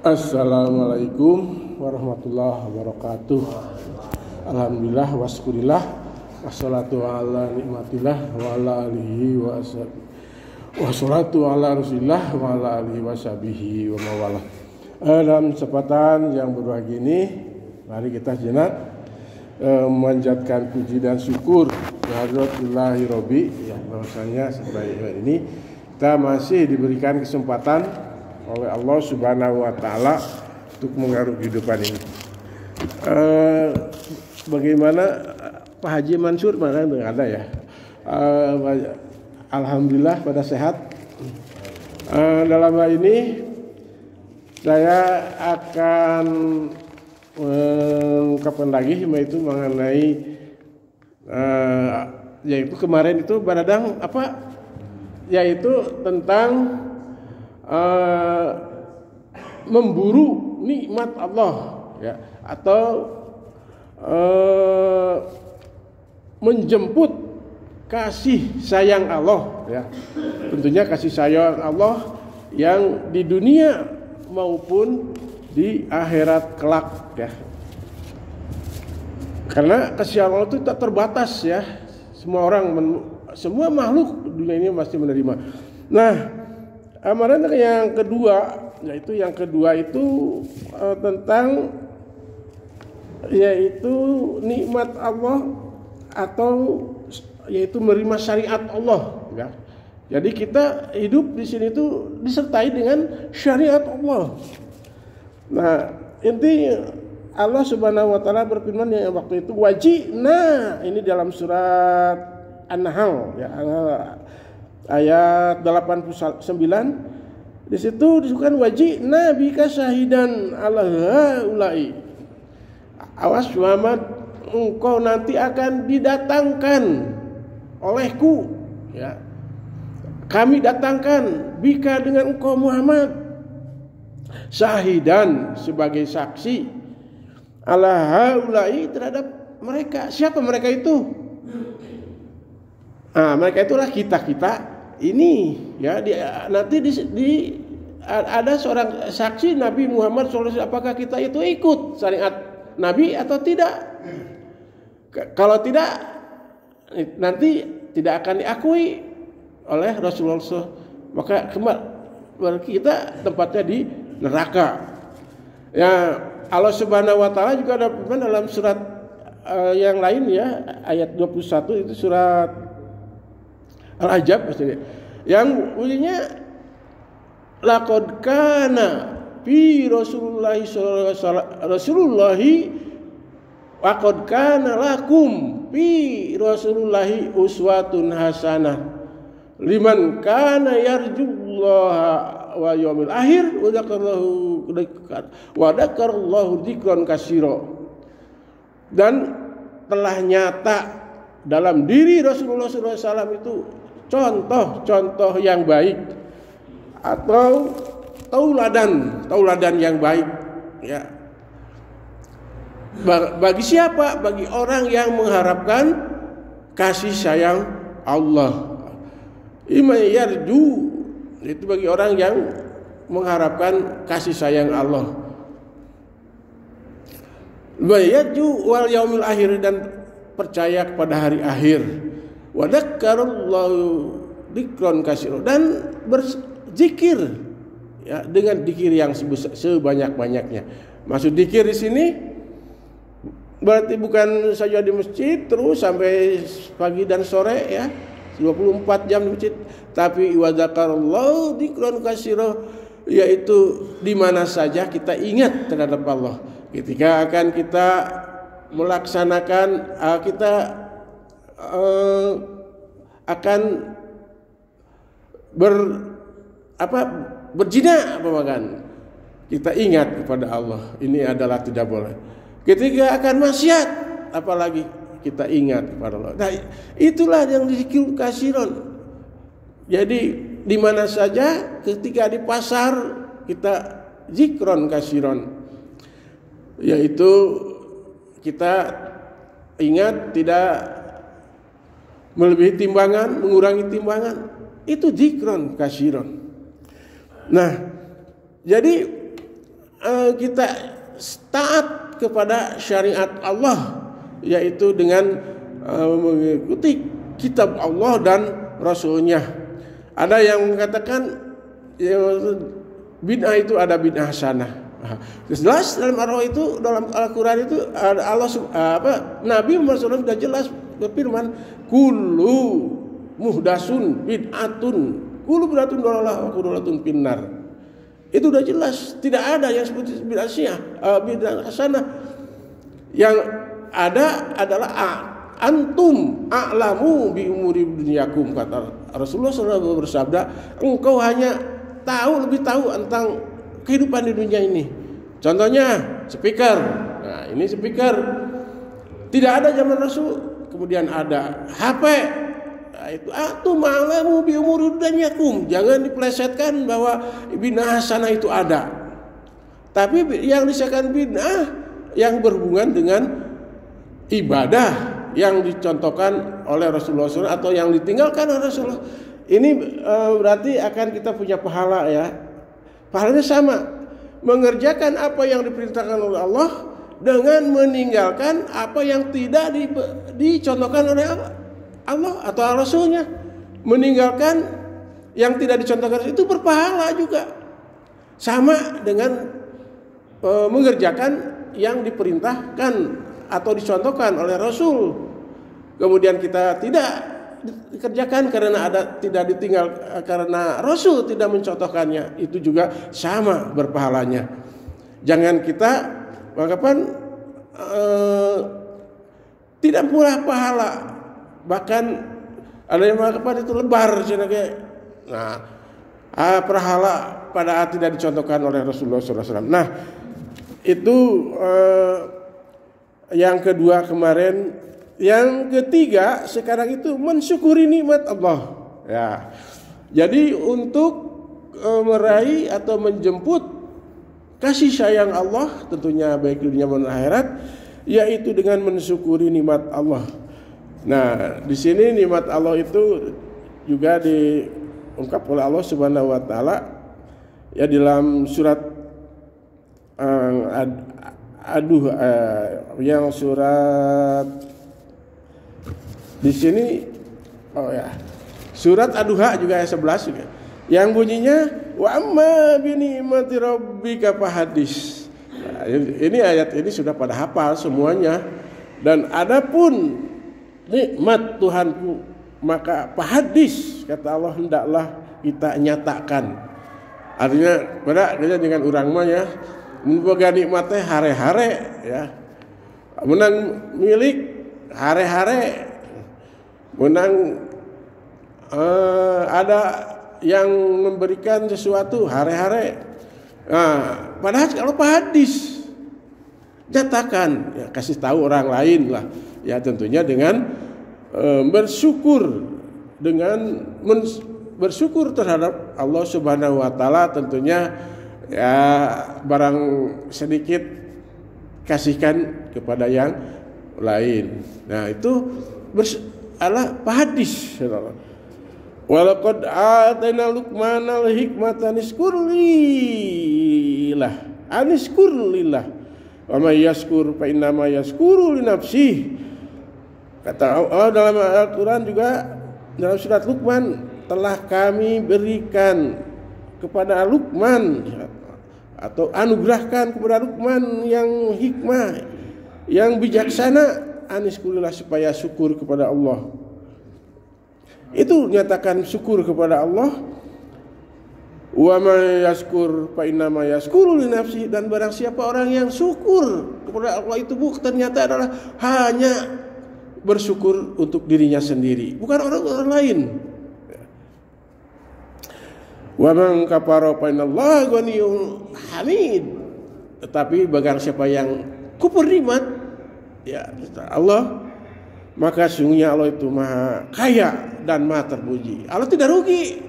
Assalamualaikum warahmatullahi wabarakatuh. Alhamdulillah waskurillah wassalatu ala nikmatillah wa ala alihi wa ashabihi wassalatu ala rasulillah wa ala alihi wa sahbihi wa mawalah. Dalam kesempatan yang berbahagia ini, mari kita sejenak memanjatkan puji dan syukur kehadiratillahir rabbi, ya, bahwasanya sampai ini kita masih diberikan kesempatan oleh Allah Subhanahu wa taala untuk mengarungi kehidupan ini. Bagaimana Pak Haji Mansur, mana enggak ada ya? Alhamdulillah pada sehat. Dalam hal ini saya akan mengungkapkan lagi yaitu mengenai yaitu kemarin itu Baradang apa? Yaitu tentang memburu nikmat Allah, ya, atau menjemput kasih sayang Allah, ya. Tentunya kasih sayang Allah yang di dunia maupun di akhirat kelak, ya. Karena kasih Allah itu tak terbatas, ya. Semua orang, semua makhluk dunia ini pasti menerima. Nah, amaran yang kedua, yaitu yang kedua itu tentang yaitu nikmat Allah atau yaitu menerima syariat Allah, ya. Jadi kita hidup di sini itu disertai dengan syariat Allah. Nah, intinya Allah Subhanahu wa taala berfirman yang waktu itu wajibna, ini dalam surat An-Nahl, ya, ayat 89. Di situ disebutkan wajibna bika syahidan ala haula'i. Awas Muhammad, engkau nanti akan didatangkan olehku, ya. Kami datangkan bika dengan engkau Muhammad syahidan sebagai saksi ala haula'i terhadap mereka. Siapa mereka itu? Mereka itulah kita ini, ya. Nanti ada seorang saksi Nabi Muhammad SAW. Apakah kita itu ikut syariat Nabi atau tidak? Kalau tidak, nanti tidak akan diakui oleh Rasulullah SAW. Maka kita tempatnya di neraka. Ya, Allah Subhanahu wa taala juga ada firman dalam surat yang lain, ya, ayat 21 itu surat Al-Ahzab yang bunyinya laqad kana fi Rasulullahi laqad kana lakum fi Rasulullahi uswatun hasanah liman kana yarjullaha wa yaumil akhir wa dzakarallahu dzikran katsira. Dan telah nyata dalam diri Rasulullah SAW itu contoh-contoh yang baik atau tauladan yang baik, ya. Bagi siapa? Bagi orang yang mengharapkan kasih sayang Allah. Imayarju, itu bagi orang yang mengharapkan kasih sayang Allah. Bayarju wal yaumil akhir, dan percaya kepada hari akhir. Wa dzakarallahu dzikran katsira, dan berzikir, ya, dengan zikir yang sebanyak-banyaknya. Maksud zikir di sini berarti bukan saja di masjid terus sampai pagi dan sore, ya, 24 jam di masjid, tapi wa dzakarallahu dzikran katsira, yaitu di mana saja kita ingat terhadap Allah. Ketika akan kita melaksanakan, kita akan berzina, kita ingat kepada Allah. Ini adalah tidak boleh. Ketika akan maksiat, apalagi kita ingat kepada Allah. Nah, itulah yang zikir kasiron. Jadi di mana saja, ketika di pasar kita zikron kasiron, yaitu kita ingat tidak melebihi timbangan, mengurangi timbangan, itu zikron kasiron. Nah, jadi kita taat kepada syariat Allah, yaitu dengan mengikuti kitab Allah dan Rasulnya. Ada yang mengatakan bid'ah itu ada bid'ah hasanah. Jelas dalam dalam Al-Quran itu Allah Nabi Muhammad SAW sudah jelas berfirman, kullu muhdasun bid'atun, kullu bid'atun dalalah wa kullu dalalatun finnar. Itu sudah jelas, tidak ada yang seperti bid'ah syiah, bid'ah hasanah. Yang ada adalah antum a'lamu bi umuri dunyakum, kata Rasulullah SAW bersabda, engkau hanya lebih tahu tentang kehidupan di dunia ini. Contohnya speaker. Nah, ini speaker tidak ada zaman Rasul. Kemudian ada HP. Nah, itu antum a'lamu bi umuri dunyakum. Jangan dipelesetkan bahwa bid'ah hasanah itu ada. Tapi yang disahkan bid'ah yang berhubungan dengan ibadah yang dicontohkan oleh Rasulullah SAW atau yang ditinggalkan oleh Rasulullah, ini berarti akan kita punya pahala ya. Pahalanya sama, mengerjakan apa yang diperintahkan oleh Allah dengan meninggalkan apa yang tidak dicontohkan oleh Allah atau Rasulnya. Meninggalkan yang tidak dicontohkan itu berpahala juga, sama dengan mengerjakan yang diperintahkan atau dicontohkan oleh Rasul. Kemudian kita tidak dikerjakan karena tidak ditinggal karena Rasul tidak mencontohkannya, itu juga sama berpahalanya. Jangan kita mengatakan tidak pula pahala, bahkan ada yang mengatakan itu lebar. Nah, pahala pada tidak dicontohkan oleh Rasulullah SAW. Nah, itu yang kedua kemarin. Yang ketiga sekarang itu mensyukuri nikmat Allah. Ya, jadi untuk meraih atau menjemput kasih sayang Allah, tentunya baik di dunia maupun akhirat, yaitu dengan mensyukuri nikmat Allah. Nah, di sini nikmat Allah itu juga diungkap oleh Allah Subhanahu wa taala ya dalam surat yang surat di sini surat Ad-Duha juga ayat 11 juga, yang bunyinya wa amma bi ni'mati rabbika fahadis. Nah, ini ayat ini sudah pada hafal semuanya. Dan adapun nikmat Tuhanku maka fahadis, kata Allah, hendaklah kita nyatakan. Artinya pada dengan urang mah ya, boga nikmat teh hare-hare ya. Menang milik hare-hare, menang ada yang memberikan sesuatu hare-hare. Nah, padahal kalau hadis nyatakan ya, kasih tahu orang lain lah ya, tentunya dengan bersyukur, dengan bersyukur terhadap Allah Subhanahu wa taala, tentunya ya barang sedikit kasihkan kepada yang lain. Nah, itu Allah hadis. Walaqad atayna Luqmanal hikmata anishkur lillah wa may yashkur fa innama yashkuru li nafsihi. Kata Allah dalam Al-Quran juga dalam surat Luqman, telah kami berikan kepada Luqman atau anugerahkan kepada Luqman yang hikmah, yang bijaksana, anishkurillah, supaya syukur kepada Allah. Itu nyatakan syukur kepada Allah. Wa may yashkur fa innama yashkuru li nafsihi, dan barang siapa orang yang syukur kepada Allah itu ternyata adalah hanya bersyukur untuk dirinya sendiri, bukan orang lain. Wa man kafara fa innallaha ghaniyyun hamid. Tetapi barang siapa yang kufur nikmat ya Allah, maka sungguhnya Allah itu maha kaya dan maha terpuji. Allah tidak rugi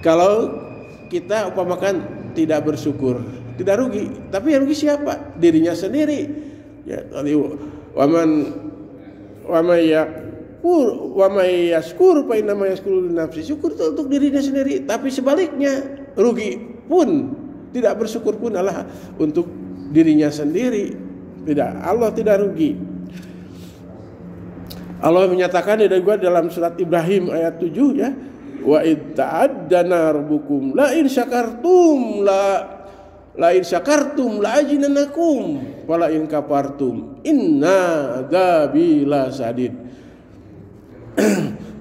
kalau kita umpamakan tidak bersyukur, tidak rugi. Tapi yang rugi siapa? Dirinya sendiri. Ya, wa may yashkur fa innama yashkuru li nafsi. Syukur itu untuk dirinya sendiri. Tapi sebaliknya rugi pun tidak bersyukur pun adalah untuk dirinya sendiri. Tidak, Allah tidak rugi. Allah menyatakan juga dalam surat Ibrahim ayat 7 ya, wa id ta'addana rabbukum la in syakartum la azinannakum wa la in kafartum inna adzabi lasadid.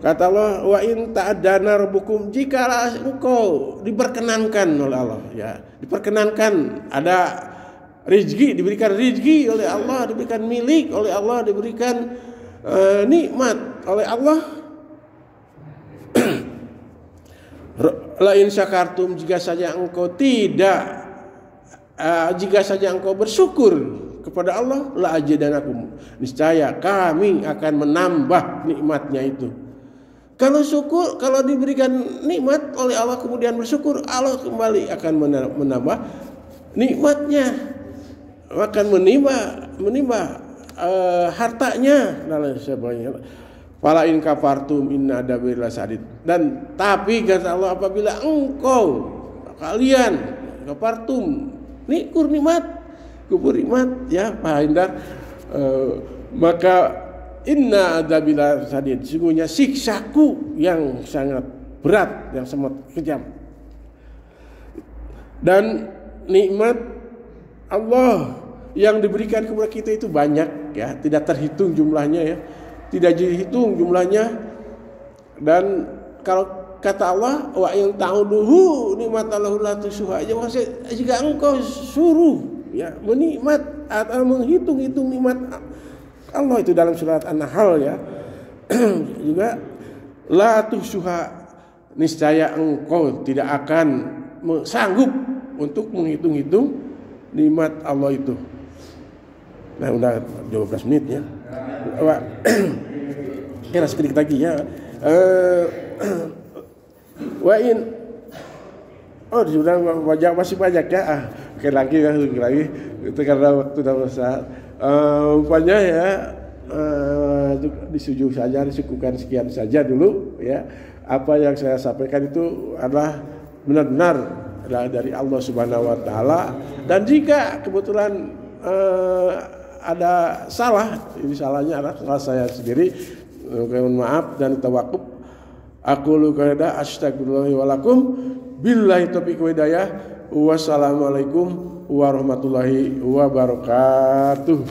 Kata Allah, wa in ta'addana rabbukum, jika engkau diperkenankan oleh Allah ya, diperkenankan ada rezeki, diberikan rezeki oleh Allah, diberikan milik oleh Allah, diberikan nikmat oleh Allah. La in syakartum, jika saja engkau bersyukur kepada Allah, la azidannakum, niscaya kami akan menambah nikmatnya itu. Kalau syukur, kalau diberikan nikmat oleh Allah kemudian bersyukur, Allah kembali akan menambah nikmatnya, akan menimba hartanya dan lain sebagainya. Fala in kafartum inna adzabi lasadid. Dan tapi kata Allah, apabila kalian kafartum, nikkur nikmat, kubur nikmat ya Pak Hindar, maka inna adzabi lasadid, sesungguhnya siksaku yang sangat berat, yang sangat kejam. Dan nikmat Allah yang diberikan kepada kita itu banyak ya, tidak terhitung jumlahnya ya, tidak dihitung jumlahnya. Dan kalau kata Allah, wa in ta'uduhu nikmatallahu la tusuha, aja maksud jika engkau suruh ya menikmat atau menghitung-hitung nikmat Allah itu dalam surat An-Nahl ya juga, la tusuha, niscaya engkau tidak akan sanggup untuk menghitung-hitung nikmat Allah itu. Nah, udah 12 menit ya. Kira sedikit lagi ya. Wa in sudah masih banyak ya. Oke lagi itu karena waktu sudah besar. Rupanya ya disukupkan sekian saja dulu ya. Apa yang saya sampaikan itu adalah benar-benar dari Allah Subhanahu wa taala, dan jika kebetulan ada salah, ini salahnya adalah salah saya sendiri, mohon maaf dan tawakuf. Aqulu qada astaghfirullahi wa lakum, billahi taufiq wa hidayah. Wassalamualaikum warahmatullahi wabarakatuh.